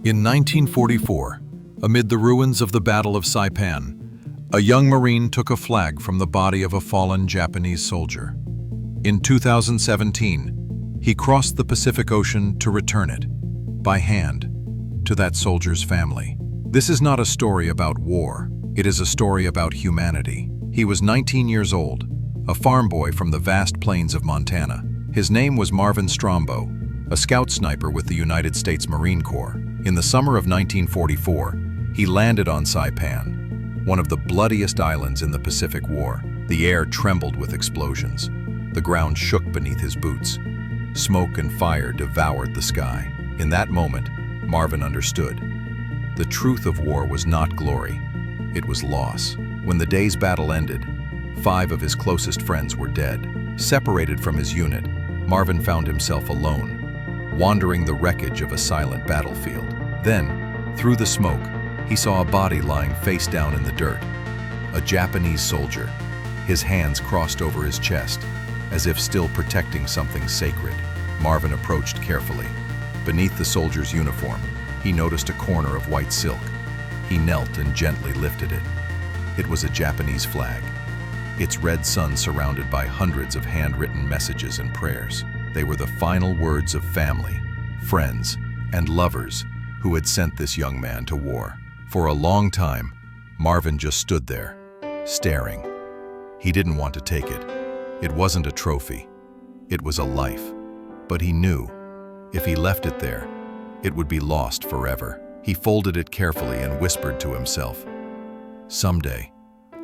In 1944, amid the ruins of the Battle of Saipan, a young Marine took a flag from the body of a fallen Japanese soldier. In 2017, he crossed the Pacific Ocean to return it, by hand, to that soldier's family. This is not a story about war. It is a story about humanity. He was 19 years old, a farm boy from the vast plains of Montana. His name was Marvin Strombo, a scout sniper with the United States Marine Corps. In the summer of 1944, he landed on Saipan, one of the bloodiest islands in the Pacific War. The air trembled with explosions. The ground shook beneath his boots. Smoke and fire devoured the sky. In that moment, Marvin understood. The truth of war was not glory. It was loss. When the day's battle ended, 5 of his closest friends were dead. Separated from his unit, Marvin found himself alone, wandering the wreckage of a silent battlefield. Then, through the smoke, he saw a body lying face down in the dirt. A Japanese soldier, his hands crossed over his chest, as if still protecting something sacred. Marvin approached carefully. Beneath the soldier's uniform, he noticed a corner of white silk. He knelt and gently lifted it. It was a Japanese flag, its red sun surrounded by hundreds of handwritten messages and prayers. They were the final words of family, friends, and lovers who had sent this young man to war. For a long time, Marvin just stood there, staring. He didn't want to take it. It wasn't a trophy. It was a life. But he knew, if he left it there, it would be lost forever. He folded it carefully and whispered to himself, "Someday,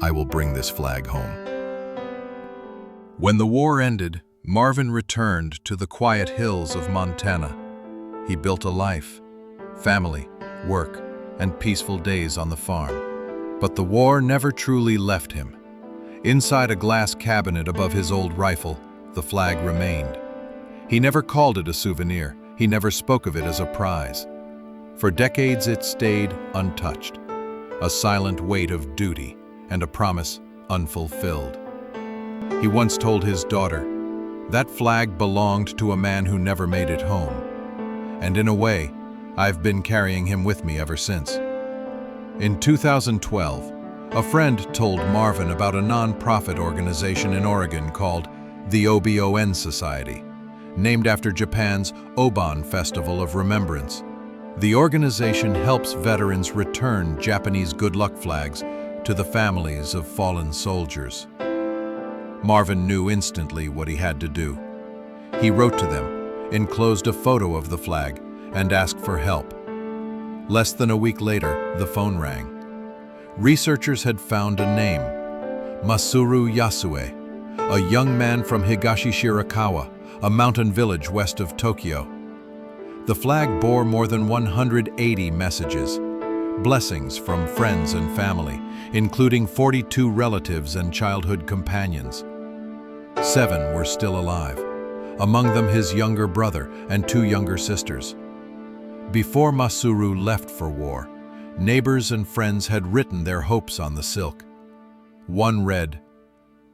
I will bring this flag home." When the war ended, Marvin returned to the quiet hills of Montana. He built a life, family, work, and peaceful days on the farm. But the war never truly left him. Inside a glass cabinet above his old rifle, the flag remained. He never called it a souvenir. He never spoke of it as a prize. For decades it stayed untouched, a silent weight of duty and a promise unfulfilled. He once told his daughter, "That flag belonged to a man who never made it home. And in a way, I've been carrying him with me ever since." In 2012, a friend told Marvin about a non-profit organization in Oregon called the WWII Society, named after Japan's Obon Festival of Remembrance. The organization helps veterans return Japanese good luck flags to the families of fallen soldiers. Marvin knew instantly what he had to do. He wrote to them, enclosed a photo of the flag, and asked for help. Less than a week later, the phone rang. Researchers had found a name, Masaru Yasue, a young man from Higashi Shirakawa, a mountain village west of Tokyo. The flag bore more than 180 messages, blessings from friends and family, including 42 relatives and childhood companions. 7 were still alive, among them his younger brother and 2 younger sisters. Before Masaru left for war, neighbors and friends had written their hopes on the silk. One read,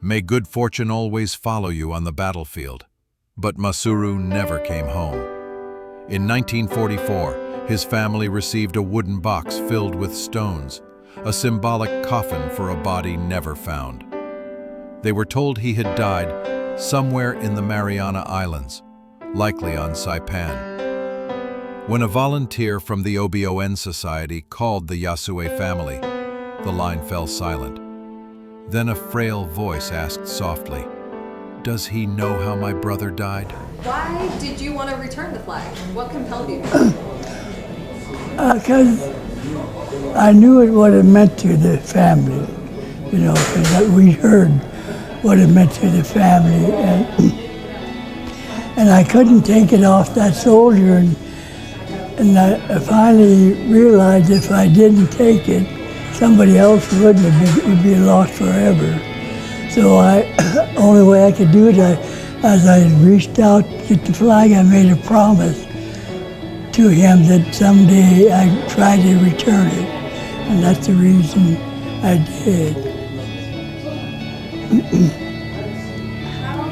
"May good fortune always follow you on the battlefield." But Masaru never came home. In 1944, his family received a wooden box filled with stones, a symbolic coffin for a body never found. They were told he had died somewhere in the Mariana Islands, likely on Saipan. When a volunteer from the WWII Society called the Yasue family, the line fell silent. Then a frail voice asked softly, "Does he know how my brother died?" Why did you want to return the flag? What compelled you? Because I knew what it meant to the family, because we heard what it meant to the family, and I couldn't take it off that soldier, and I finally realized if I didn't take it, somebody else wouldn't. It'd be lost forever. So only way I could do it, as I reached out to get the flag, I made a promise to him that someday I'd try to return it, and that's the reason I did. How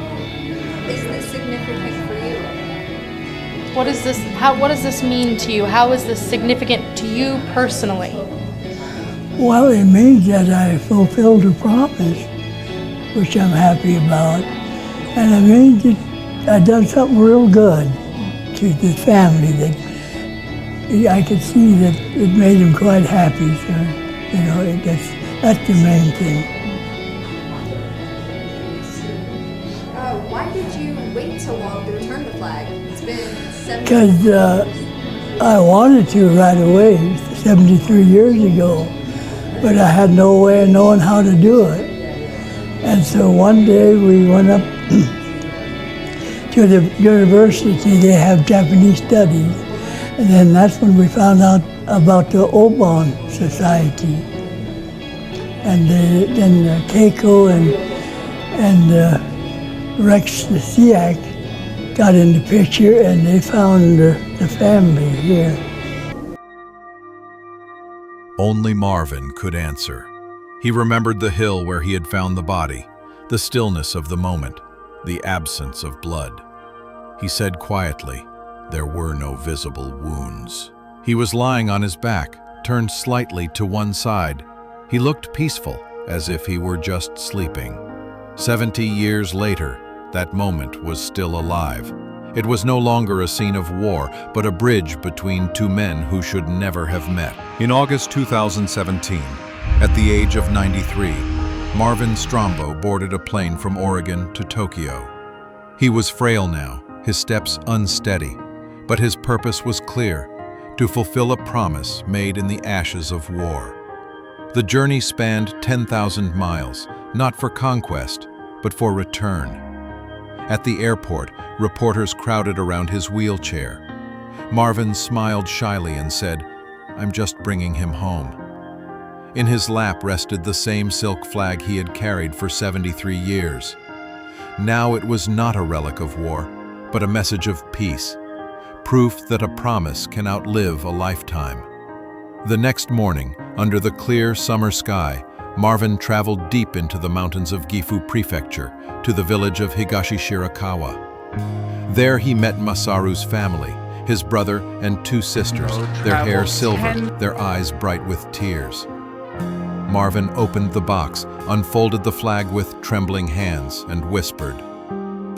is this significant for you? What is what does this mean to you? How is this significant to you personally? Well, it means that I fulfilled a promise, which I'm happy about. And it means that I've done something real good to the family that I could see that it made them quite happy. So, you know, that's the main thing. Why did you wait so long to return the flag? It's been 7 Because I wanted to right away, 73 years ago, but I had no way of knowing how to do it. And so one day we went up to the university. They have Japanese studies. And then that's when we found out about the Obon Society. And then Keiko and Rex the Siak got in the picture, and they found the family here. Only Marvin could answer. He remembered the hill where he had found the body, the stillness of the moment, the absence of blood. He said quietly, there were no visible wounds. He was lying on his back, turned slightly to one side. He looked peaceful, as if he were just sleeping. 70 years later, that moment was still alive. It was no longer a scene of war, but a bridge between two men who should never have met. In August 2017, at the age of 93, Marvin Strombo boarded a plane from Oregon to Tokyo. He was frail now, his steps unsteady, but his purpose was clear, to fulfill a promise made in the ashes of war. The journey spanned 10,000 miles, not for conquest, but for return. At the airport, reporters crowded around his wheelchair. Marvin smiled shyly and said, I'm just bringing him home. In his lap rested the same silk flag he had carried for 73 years. Now it was not a relic of war, but a message of peace, proof that a promise can outlive a lifetime. The next morning, under the clear summer sky, Marvin traveled deep into the mountains of Gifu Prefecture to the village of Higashi Shirakawa. There he met Masaru's family, his brother and two sisters, their hair silver, their eyes bright with tears. Marvin opened the box, unfolded the flag with trembling hands, and whispered,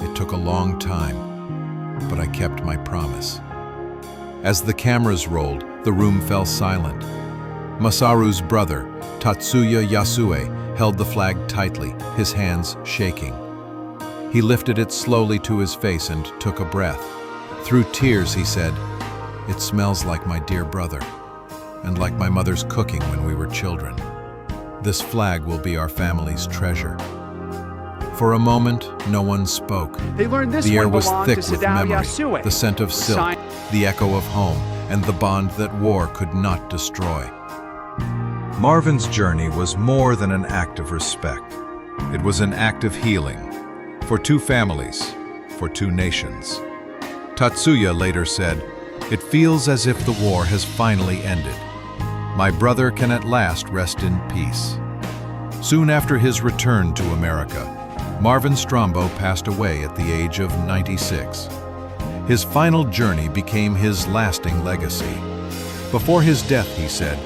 "It took a long time, but I kept my promise." As the cameras rolled, the room fell silent. Masaru's brother, Tatsuya Yasue, held the flag tightly, his hands shaking. He lifted it slowly to his face and took a breath. Through tears, he said, "It smells like my dear brother, and like my mother's cooking when we were children. This flag will be our family's treasure." For a moment, no one spoke. The air was thick with memory, the scent of silk, the echo of home, and the bond that war could not destroy. Marvin's journey was more than an act of respect. It was an act of healing, for two families, for two nations. Tatsuya later said, "It feels as if the war has finally ended. My brother can at last rest in peace." Soon after his return to America, Marvin Strombo passed away at the age of 96. His final journey became his lasting legacy. Before his death, he said,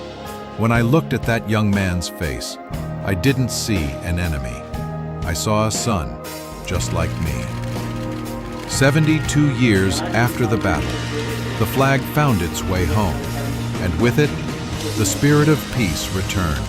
"When I looked at that young man's face, I didn't see an enemy. I saw a son, just like me." 72 years after the battle, the flag found its way home, and with it, the spirit of peace returned.